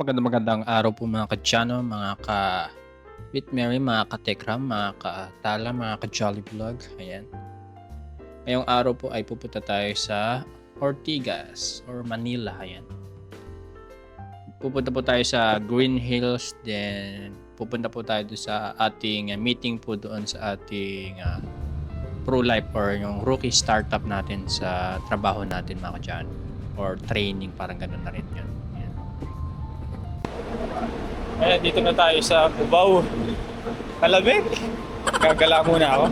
Magandang araw po mga ka-Tiano, mga ka-With Mary, mga ka-Tekram, mga ka-Tala, mga ka-Jolly Vlog. Ayan. Ngayong araw po ay pupunta tayo sa Ortigas or Manila. Ayan. Pupunta po tayo sa Green Hills, then pupunta po tayo doon sa ating meeting po doon sa ating pro-life or yung rookie startup natin sa trabaho natin mga ka-Tiano. Or training, parang ganun na rin yun. Ayan, dito na tayo sa Cubao. Malamig. Gagala muna ako.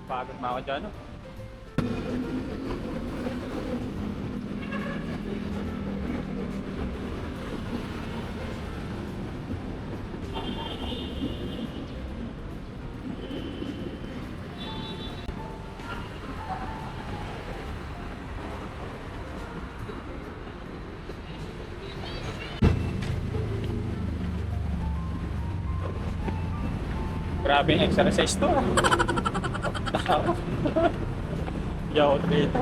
Pagod na ako dyan, no? Grabe yung exercise to. Yaw dito.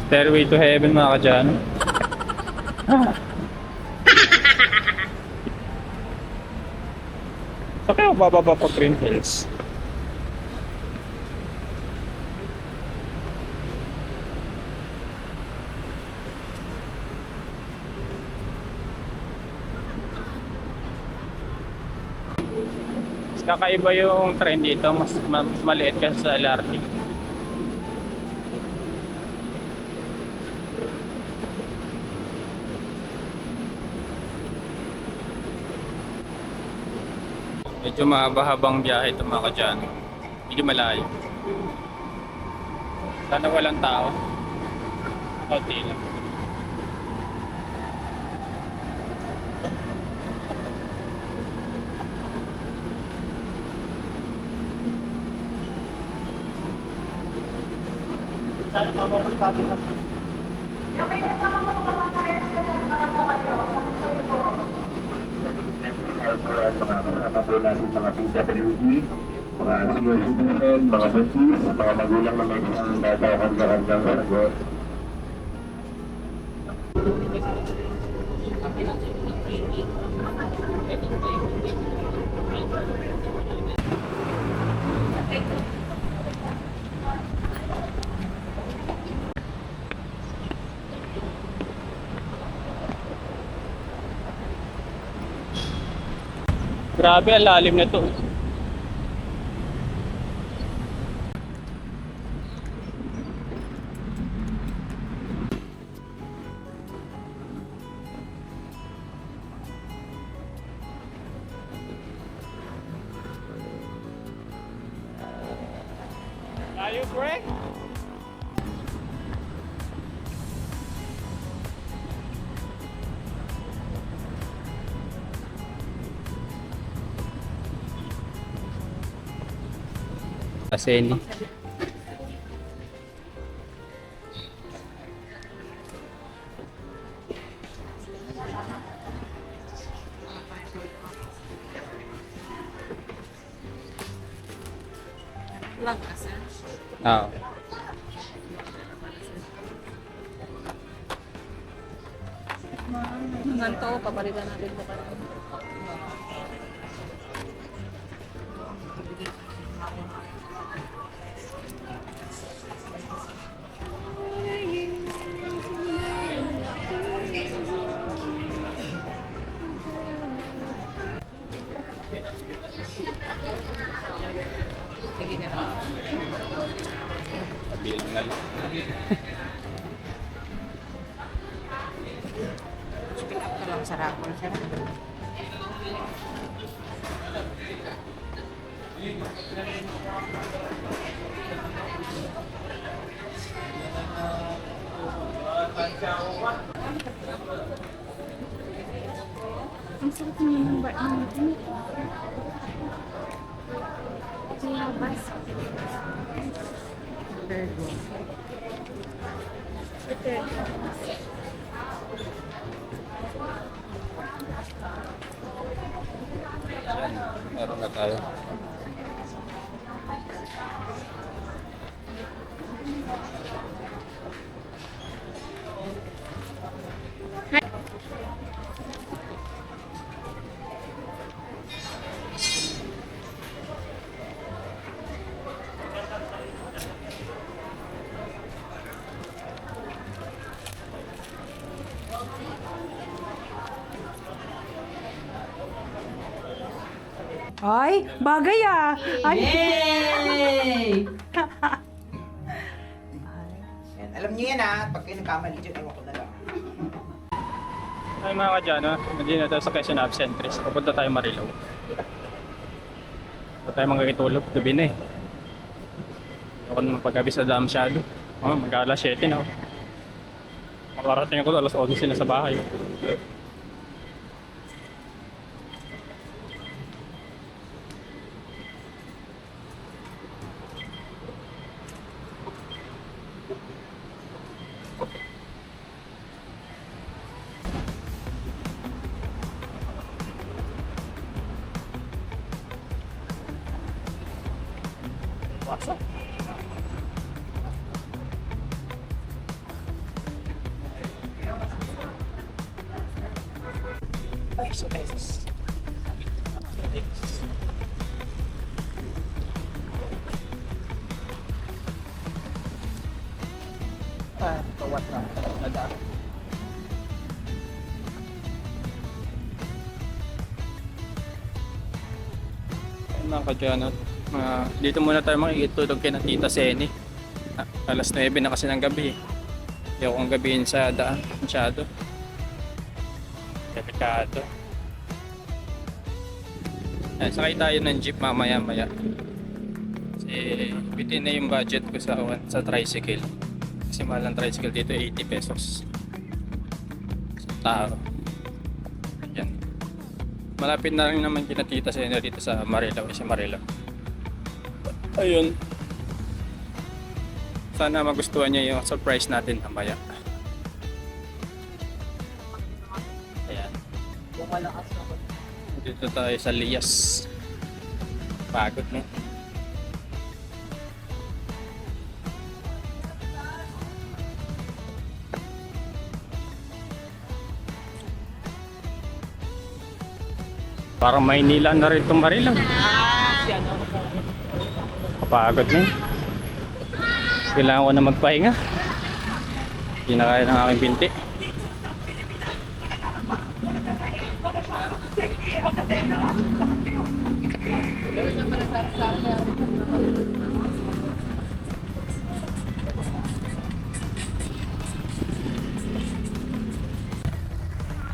Stairway to heaven mga ka-Tiano. So kaya bababa pa Green Hills. Kakaiba yung train dito, mas maliit kasi sa LRT. Medyo mahaba-habang biyahe ito mga ka-Tiano. Medyo malayo. Sana walang tao. Konti lang. Mga PWD, mga senior citizen, mga buntis, mga magulang na may isang bata o hanggang haragot. Grabe, ang lalim na to. Layo, pre? Aseli. Lang kasi. Ah. Ganito, papalitan natin ito pa. Sige na. Bilang na lang. Sarap. Sarap. Ang sarap naman ng bar natin. Labas. Virgo. Ito. Meron na tayo. Ay, bagay ah. Ay, Yay! Yan. Alam niyo yan pag kayo nagkamali dyan, ewan ko na lang. Ay mga kadyano, hindi na tayo sa Quezon Absentris. Pupunta tayo Marilao. Pupunta tayo magkakitulog. Gabi na eh. Ako naman paggabi sa dam masyado. Mag-alas 7 na ako. Makarating ako alas 11 na sa bahay. Pasok. Pesos. Kawat na. Nadaan. Ayun mga kadyanot. Dito muna tayo makikitulog kay na Tita Seni. Alas 9 na kasi ng gabi. Hindi ako ang gabihin sa daan. Masyado. Delikado. Sakay tayo ng jeep mamaya-maya. Kasi bitin na yung budget ko sa tricycle. Kasi mahal ang tricycle dito 80 pesos. Sa tao. Yan. Malapit na rin naman kina Tita Seni dito sa Marilao. Sa Marilao. Ayun. Sana magustuhan niyo yung surprise natin mamaya. Ayan. Dito tayo sa Lias. Pagod no? Parang Maynila na rin itong Marilao. Kapagod na. Kailangan ko na magpahinga. Hindi na kaya ng aking binti.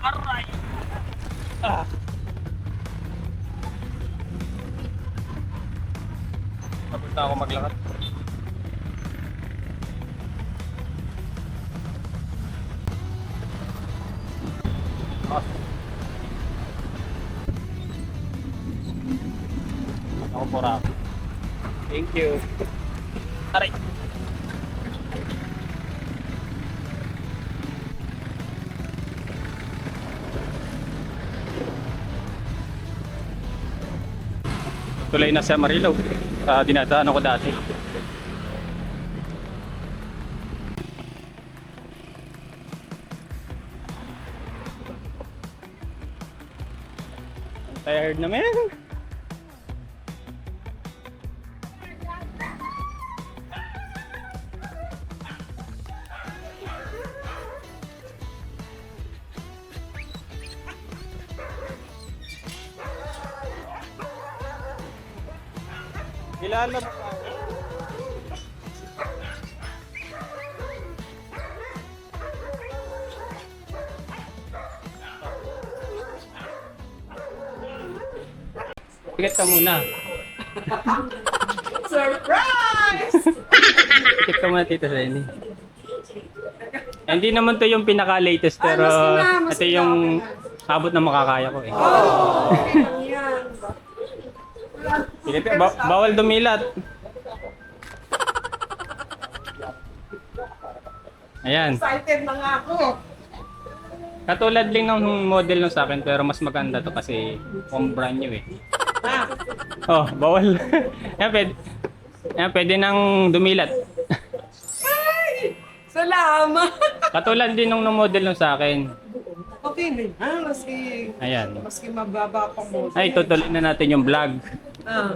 Aray! Ah! Tapos na ako maglakad. Ako po rap. Thank you. Aray! Tulay na sa Marilao. Dinadaan ako dati. Tired na man. Kilala mo pa. Tiket ka muna. Surprise! Tiket ka muna, Tita Lenny. Hindi naman to yung pinaka-latest, pero mas ito yung abot na makakaya ko eh. Yan. Sige, bawal dumilat. Ayan. Excited na nga ako. Katulad din ng model nung sa akin, pero mas maganda to kasi kung brand new eh. Oh, bawal. Yan, pwede nang dumilat. Salamat! Katulad din nung model nung sa akin. Okay na yan. Ayan. Maski mababa pa mo. Ay, tutuloy na natin yung vlog. Ah.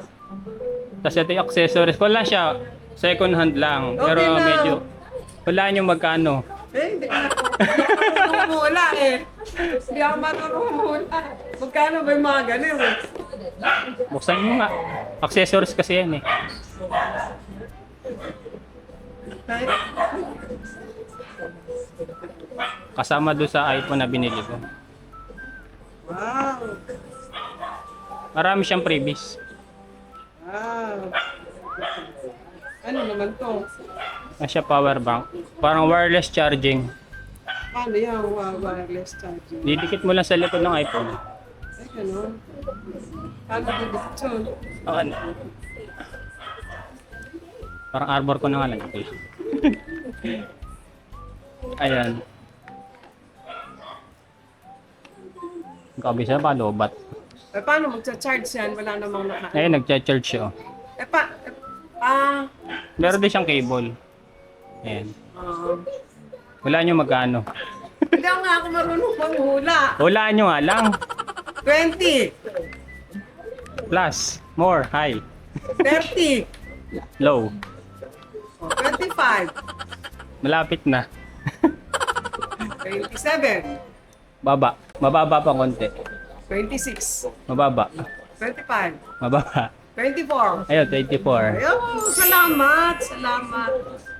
Tapos ito yung accessories. Wala siya. Second hand lang. Pero Okay na. medyo, wala nyo magkano. Hindi ako mula eh. Hindi ako marunong mula. Magkano ba yung mga ganun eh? Buksan nyo nga. Accessories kasi yan eh. Kasama doon sa iPhone na binili ko. Wow! Marami siyang freebies. Wow! Ano naman to? Siya power bank. Parang wireless charging. Paano yan? Wireless charging? Didikit mo lang sa likod ng iPhone. Ay, gano'n. Paano dito yun? Ano? Parang arbor ko na nga lang. Ayan. Kabisa pa, lobat. Eh, paano magcha-charge yan? Wala namang naka... Ayun, nagcha-charge siya. Meron din siyang cable. Ayan. Wala nyo magkano. Hindi nga ako marunong manghula. Wala nyo nga lang. 20, Plus, more, high, 30, low. 25, Malapit na. 27, Baba. Mababa pa konti. 26, Mababa. 25, Mababa. 24. Ayun, 24. Ayun, salamat, salamat.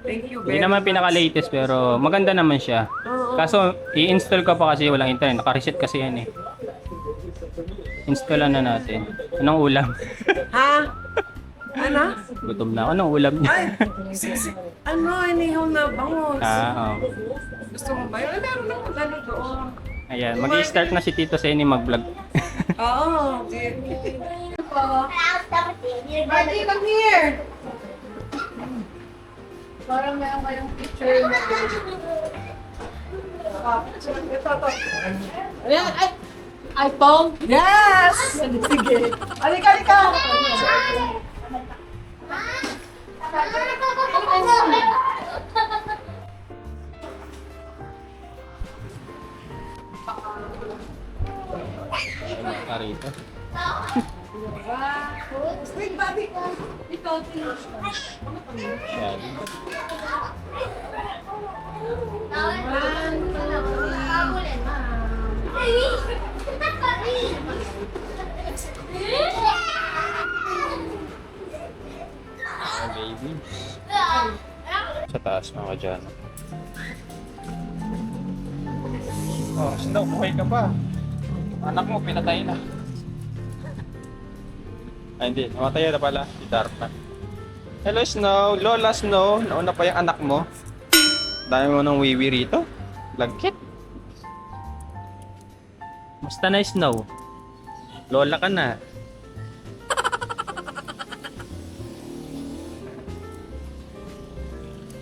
Thank you Hindi very naman much. pinaka-latest pero maganda naman siya. Oo. Kaso, i-install ko pa kasi walang internet. Naka-reset kasi yan eh. Installan na natin. Anong ulam? Ha? Ano? Gutom na ako. Anong ulam niya? Ay, ano, inihaw na bangus. Oo. Gusto mo ba yun? Ay, meron ako lalo doon. Ayan, mag-i-start na si Tito Senny mag-vlog. Oo. Buddy, come here. Parang meron kayong picture na. Ito. Ayan, ay! iPhone? Yes! Sige. Halika. Karito. Wait, buddy. Ikaw, Ayan. Ayan, baby. Sa taas mga dyan. Oh, Snow, buhay ka pa. Anak mo, pinatay na. Ay, hindi. Namatay na pala. Si Darpa. Hello, Snow. Lola Snow. Nauna pa yung anak mo. Dami mo ng wiwi rito. Lagkit. Basta na, Snow. Lola ka na.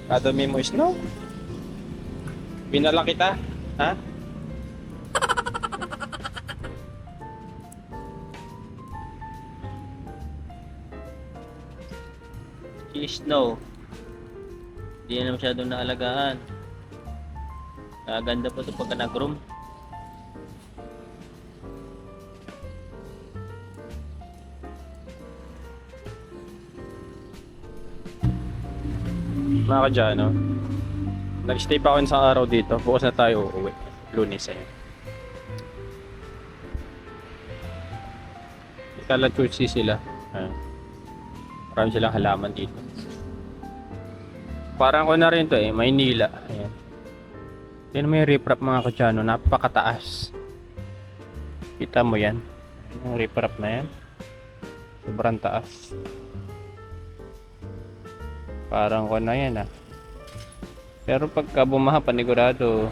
Kadami mo, Snow. Pinala kita. Ha? Si Snow. Hindi na masyadong naalagaan. Ganda po ito pagka nag-room. Mga kadyano, nag-stay pa ako isang araw dito. Bukas na tayo uuwi. Lunes eh. Kalatutsi sila. Marami silang halaman dito. Parang ko na rin to eh, Maynila. Ayan. Tignan mo yung riprap mga kadyano, napakataas. Kita mo yan. Yung riprap na yan. Sobrang taas. Parang ko na yan ah. Pero pagka bumaha, panigurado,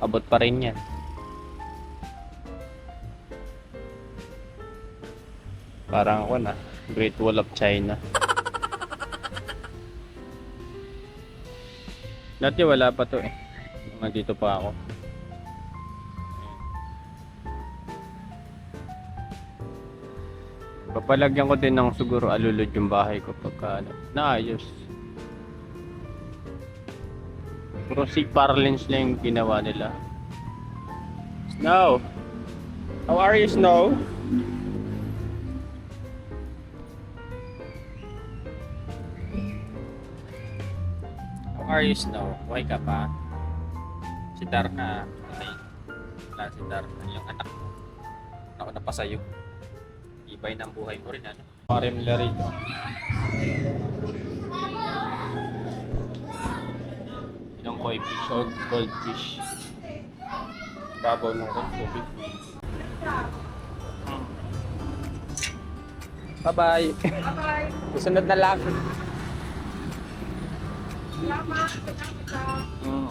abot pa rin yan. Parang ako na, Great Wall of China. Dati wala pa to eh. Nandito pa ako. Papalagyan ko din ng siguro alulod yung bahay ko pagka naayos. Puro parlance lang yung ginawa nila. Snow! How are you, Snow? How are you, Snow? Buhay ka pa? Si Darna. Okay. Wala si Darna. Yung anak mo. Ako na pa sa'yo. Ibay ng buhay mo rin, ano? Aquarium nila rito. Yung koi fish o goldfish. Babaw ng tubig. Bye-bye. Bye-bye. Susunod na lang. Salamat. Mm.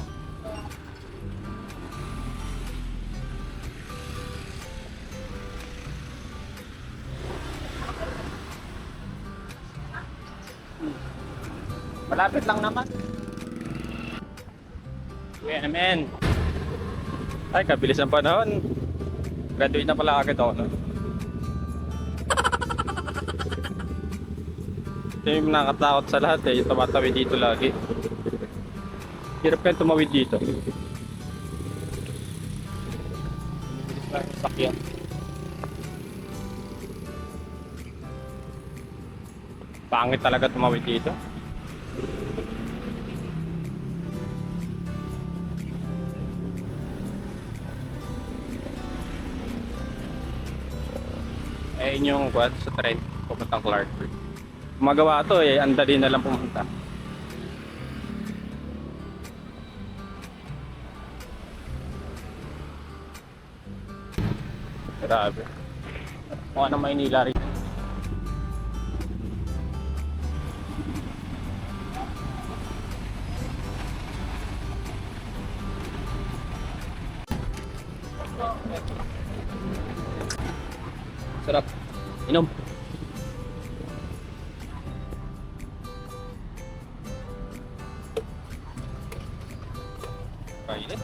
Malapit lang naman. Uwi naman. Ay, kabilis ang panahon. Graduate na pala agad ako, no? Ito yung nakakatakot sa lahat eh, yung tumatawid dito lagi. Hirap kayo tumawid dito. Bilis lang yung sakyan. Pangit talaga tumawid dito. Ayun yung quad sa train pupuntang Clarkford. Gumagawa to eh, andali na lang pumunta. Grabe. Mukha ng Maynila rin. Sarap. Inom. Kainit.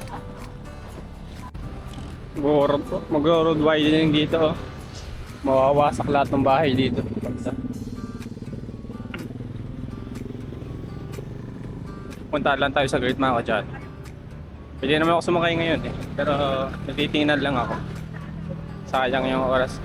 Mag-road widening dito. Oh. Mawawasak lahat ng bahay dito. Punta lang tayo sa Great mga kadyan. Pwede naman ako sumakay ngayon eh. Pero natitingnan lang ako. Sayang yung oras.